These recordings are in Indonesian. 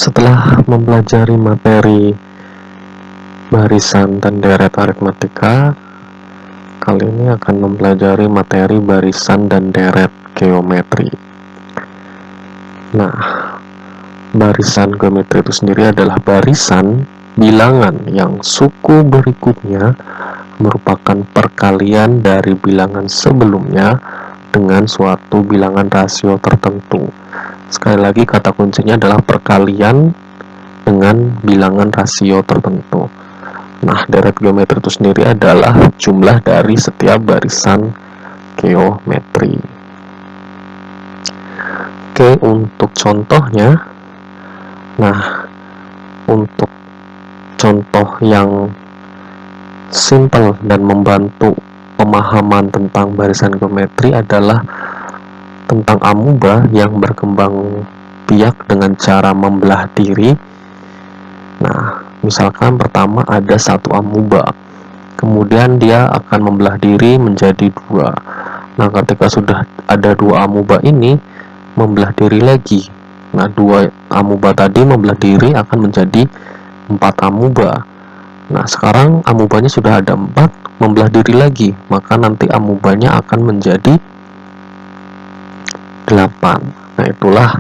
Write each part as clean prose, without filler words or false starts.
Setelah mempelajari materi barisan dan deret aritmatika, kali ini akan mempelajari materi barisan dan deret geometri. Nah, barisan geometri itu sendiri adalah barisan bilangan yang suku berikutnya merupakan perkalian dari bilangan sebelumnya dengan suatu bilangan rasio tertentu. Sekali lagi, kata kuncinya adalah perkalian dengan bilangan rasio tertentu. Nah, deret geometri itu sendiri adalah jumlah dari setiap barisan geometri. Oke, untuk contohnya, nah, untuk contoh yang simple dan membantu pemahaman tentang barisan geometri adalah tentang amuba yang berkembang biak dengan cara membelah diri. Nah, misalkan pertama ada satu amuba, kemudian dia akan membelah diri menjadi dua. Nah, ketika sudah ada dua amuba ini membelah diri lagi, nah dua amuba tadi membelah diri akan menjadi 4 amuba. Nah, sekarang amubanya sudah ada 4, membelah diri lagi, maka nanti amubanya akan menjadi 8. Nah, itulah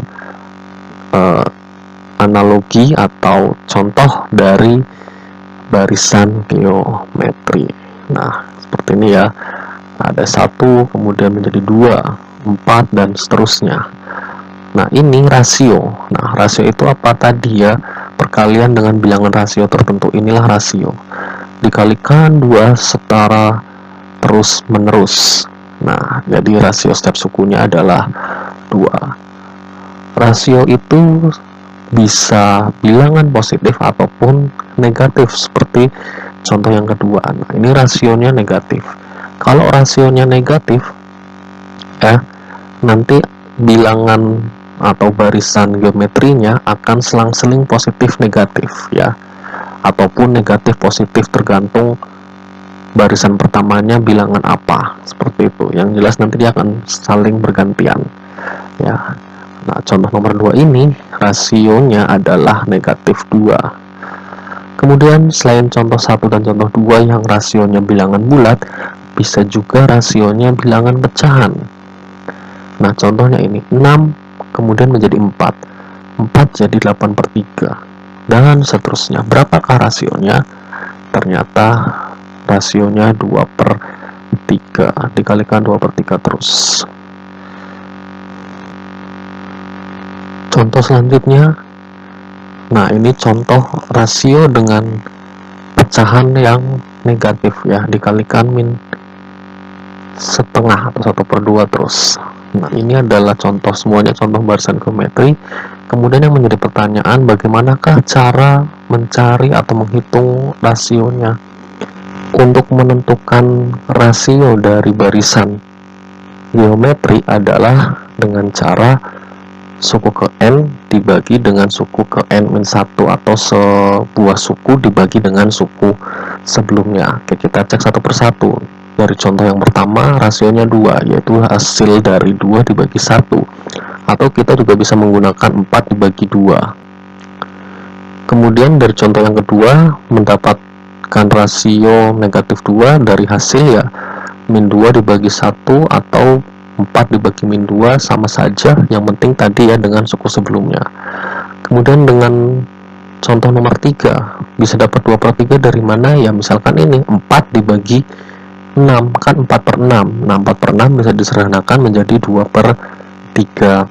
analogi atau contoh dari barisan geometri. Nah, seperti ini ya, ada 1, kemudian menjadi 2, 4, dan seterusnya. Nah, ini rasio. Nah, rasio itu apa tadi ya? Perkalian dengan bilangan rasio tertentu. Inilah rasio. Dikalikan 2 secara terus menerus. Nah, jadi rasio setiap sukunya adalah 2. Rasio itu bisa bilangan positif ataupun negatif, seperti contoh yang kedua. Nah, ini rasionya negatif. Kalau rasionya negatif, nanti bilangan atau barisan geometrinya akan selang-seling positif negatif ya, ataupun negatif positif tergantung barisan pertamanya bilangan apa, seperti itu. Yang jelas nanti dia akan saling bergantian ya. Nah, contoh nomor 2 ini rasionya adalah negatif 2. Kemudian selain contoh 1 dan contoh 2 yang rasionya bilangan bulat, bisa juga rasionya bilangan pecahan. Nah, contohnya ini 6 kemudian menjadi 4, 4 jadi 8/3, dan seterusnya. Berapakah rasionya? Ternyata rasionya 2/3, dikalikan 2/3 terus. Contoh selanjutnya, nah ini contoh rasio dengan pecahan yang negatif ya, dikalikan -setengah atau 1/2 terus. Nah, ini adalah contoh, semuanya contoh barisan geometri. Kemudian yang menjadi pertanyaan, bagaimanakah cara mencari atau menghitung rasionya? Untuk menentukan rasio dari barisan geometri adalah dengan cara suku ke n dibagi dengan suku ke n-1, atau sebuah suku dibagi dengan suku sebelumnya. Oke, kita cek satu persatu. Dari contoh yang pertama, rasionya 2, yaitu hasil dari 2 dibagi 1. Atau kita juga bisa menggunakan 4 dibagi 2. Kemudian dari contoh yang kedua, mendapatkan rasio negatif 2 dari hasil ya, -2 dibagi 1 atau 4 dibagi -2, sama saja, yang penting tadi ya dengan suku sebelumnya. Kemudian dengan contoh nomor 3, bisa dapat 2/3 dari mana ya? Misalkan ini 4 dibagi 6, kan 4/6. Nah, 4/6 bisa disederhanakan menjadi 2/3.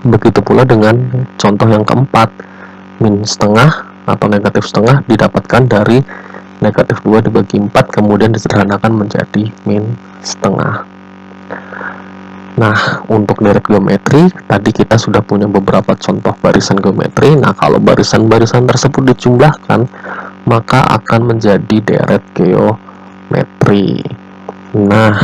Begitu pula dengan contoh yang keempat, -setengah atau negatif setengah didapatkan dari negatif 2 dibagi 4, kemudian disederhanakan menjadi -setengah. Nah, untuk deret geometri, tadi kita sudah punya beberapa contoh barisan geometri. Nah, kalau barisan-barisan tersebut dijumlahkan, maka akan menjadi deret geometri. Nah,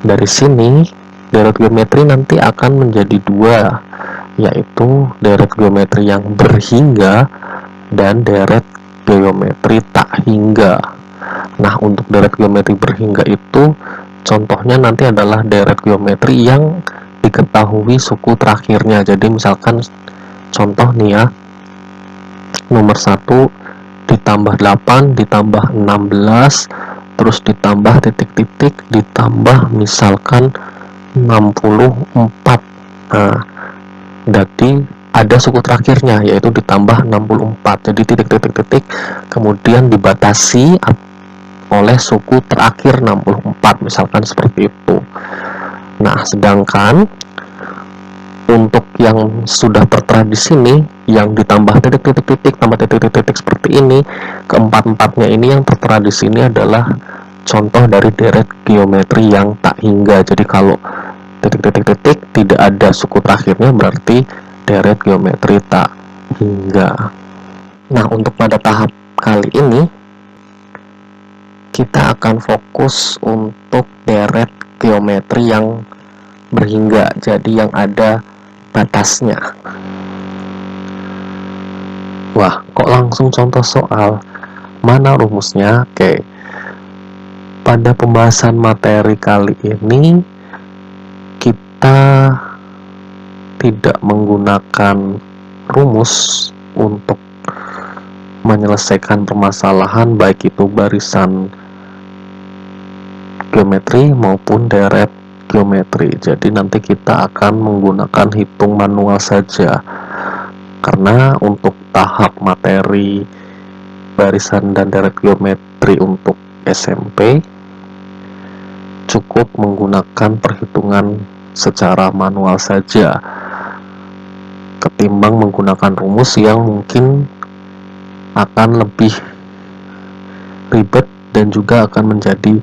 dari sini deret geometri nanti akan menjadi 2, yaitu deret geometri yang berhingga dan deret geometri tak hingga. Nah, untuk deret geometri berhingga itu contohnya nanti adalah deret geometri yang diketahui suku terakhirnya. Jadi misalkan Contoh nih ya, nomor 1 ditambah 8 ditambah 16 terus ditambah titik-titik ditambah misalkan 64. Nah, jadi ada suku terakhirnya yaitu ditambah 64. Jadi titik-titik-titik kemudian dibatasi oleh suku terakhir 64, misalkan seperti itu. Nah, sedangkan untuk yang sudah tertera di sini, yang ditambah titik-titik-titik tambah titik-titik seperti ini, keempat-empatnya ini yang tertera di sini adalah contoh dari deret geometri yang tak hingga. Jadi kalau titik-titik-titik tidak ada suku terakhirnya berarti deret geometri tak hingga. Nah, untuk pada tahap kali ini kita akan fokus untuk deret geometri yang berhingga, jadi yang ada batasnya. Wah, kok langsung contoh soal? Mana rumusnya? Oke. Pada pembahasan materi kali ini kita tidak menggunakan rumus untuk menyelesaikan permasalahan baik itu barisan geometri maupun deret geometri. Jadi nanti kita akan menggunakan hitung manual saja, karena untuk tahap materi barisan dan deret geometri untuk SMP cukup menggunakan perhitungan secara manual saja ketimbang menggunakan rumus yang mungkin akan lebih ribet dan juga akan menjadi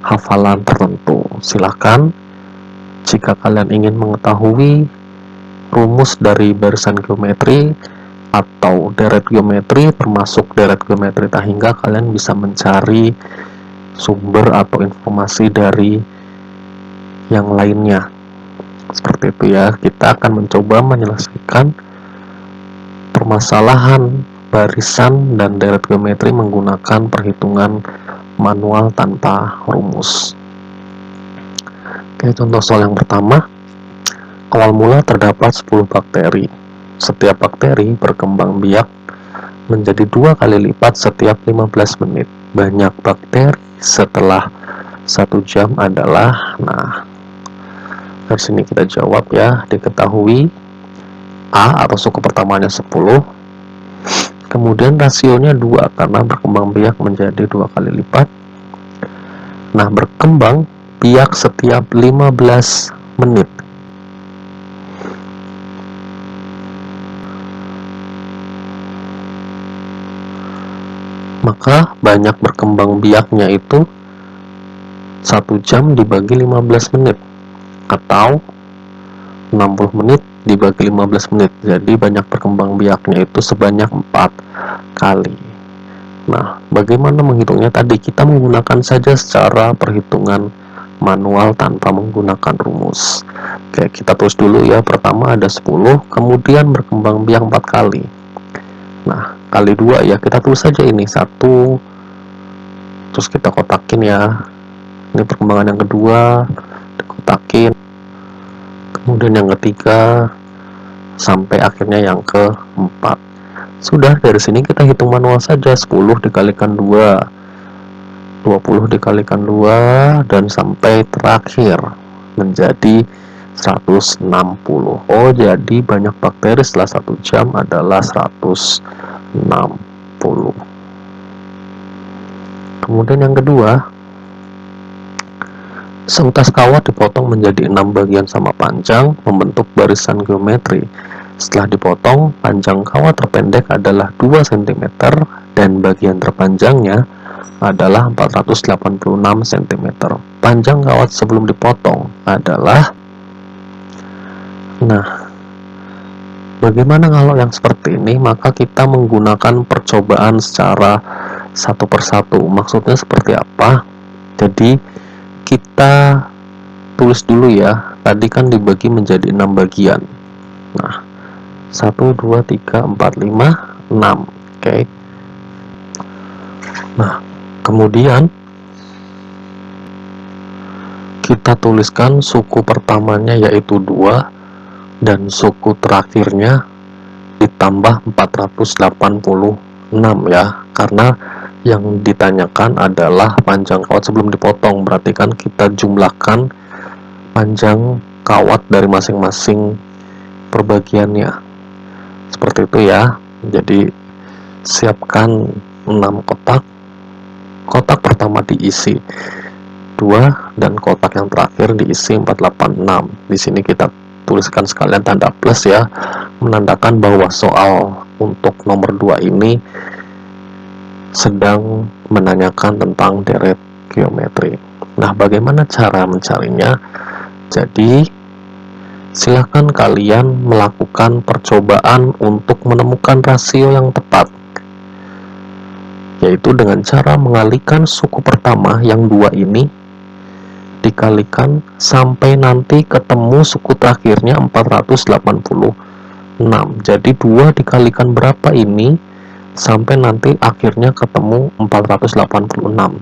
hafalan tertentu. Silahkan jika kalian ingin mengetahui rumus dari barisan geometri atau deret geometri, termasuk deret geometri tak hingga, kalian bisa mencari sumber atau informasi dari yang lainnya. Seperti itu ya, kita akan mencoba menyelesaikan permasalahan barisan dan deret geometri menggunakan perhitungan manual tanpa rumus. Oke, contoh soal yang pertama. Awal mula terdapat 10 bakteri. Setiap bakteri berkembang biak menjadi 2 kali lipat setiap 15 menit. Banyak bakteri setelah 1 jam adalah, nah, dari sini kita jawab ya, diketahui A atau suku pertamanya 10, kemudian rasionya 2 karena berkembang biak menjadi 2 kali lipat. Nah, berkembang biak setiap 15 menit. Maka banyak berkembang biaknya itu 1 jam dibagi 15 menit atau 60 menit dibagi 15 menit. Jadi banyak berkembang biaknya itu sebanyak 4 kali. Nah, bagaimana menghitungnya tadi? Kita menggunakan saja secara perhitungan manual tanpa menggunakan rumus. Oke, kita tulis dulu ya. Pertama ada 10, kemudian berkembang biak 4 kali. Nah, kali 2 ya, kita tulis saja ini 1, terus kita kotakin ya. Ini perkembangan yang kedua, dikotakin, kemudian yang ketiga, sampai akhirnya yang keempat. Sudah, dari sini kita hitung manual saja. 10 dikalikan 2, 20 dikalikan 2, dan sampai terakhir menjadi 160. Oh, jadi banyak bakteri setelah 1 jam adalah 160. Kemudian yang kedua, seutas kawat dipotong menjadi 6 bagian sama panjang, membentuk barisan geometri. Setelah dipotong, panjang kawat terpendek adalah 2 cm dan bagian terpanjangnya adalah 486 cm. Panjang kawat sebelum dipotong adalah, nah, bagaimana kalau yang seperti ini? Maka kita menggunakan percobaan secara satu persatu. Maksudnya seperti apa? Jadi kita tulis dulu ya. Tadi kan dibagi menjadi 6 bagian. Nah, 1, 2, 3, 4, 5, 6. Oke. Nah, kemudian kita tuliskan suku pertamanya yaitu 2 dan suku terakhirnya ditambah 486 ya, karena yang ditanyakan adalah panjang kawat sebelum dipotong, berarti kan kita jumlahkan panjang kawat dari masing-masing perbagiannya, seperti itu ya. Jadi siapkan 6 kotak. Kotak pertama diisi 2 dan kotak yang terakhir diisi 486. Di sini kita tuliskan sekalian tanda plus ya, menandakan bahwa soal untuk nomor 2 ini sedang menanyakan tentang deret geometri. Nah, bagaimana cara mencarinya? Jadi, silakan kalian melakukan percobaan untuk menemukan rasio yang tepat, yaitu dengan cara mengalihkan suku pertama yang 2 ini dikalikan sampai nanti ketemu suku terakhirnya 486. Jadi 2 dikalikan berapa ini sampai nanti akhirnya ketemu 486.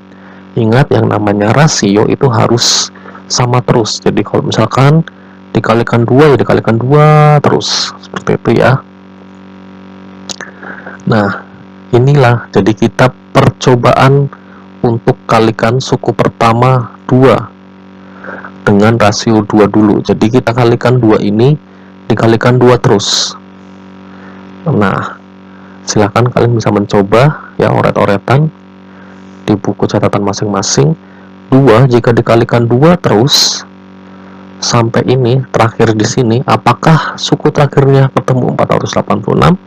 Ingat, yang namanya rasio itu harus sama terus. Jadi kalau misalkan dikalikan 2 ya dikalikan 2 terus, seperti itu ya. Nah, inilah jadi kita percobaan untuk kalikan suku pertama 2 dengan rasio 2 dulu. Jadi kita kalikan 2 ini dikalikan 2 terus. Nah, silahkan kalian bisa mencoba ya, oret-oretan di buku catatan masing-masing. 2 jika dikalikan 2 terus sampai ini terakhir di sini, apakah suku terakhirnya ketemu 486?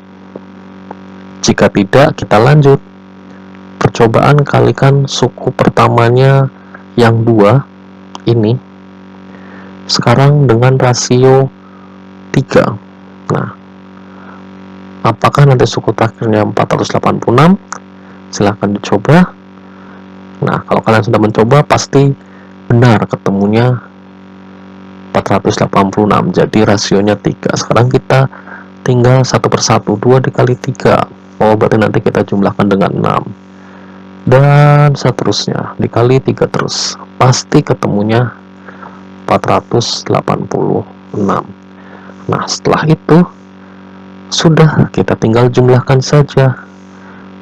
Jika tidak, kita lanjut percobaan kalikan suku pertamanya yang 2 ini sekarang dengan rasio 3. Nah, apakah nanti suku terakhirnya 486? Silahkan dicoba. Nah, kalau kalian sudah mencoba pasti benar ketemunya 486. Jadi rasionya 3. Sekarang kita tinggal satu persatu. 2 dikali 3. Oh, berarti nanti kita jumlahkan dengan 6. Dan seterusnya. Dikali 3 terus. Pasti ketemunya 486. Nah, setelah itu sudah, kita tinggal jumlahkan saja.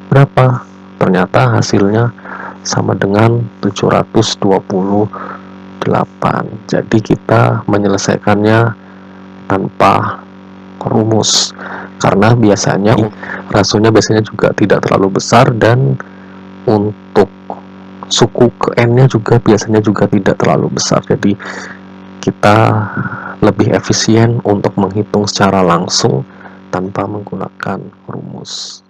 Berapa? Ternyata hasilnya sama dengan 728. Jadi kita menyelesaikannya tanpa rumus, karena biasanya rasionya juga tidak terlalu besar, dan untuk suku ke n-nya juga biasanya juga tidak terlalu besar. Jadi kita lebih efisien untuk menghitung secara langsung tanpa menggunakan rumus.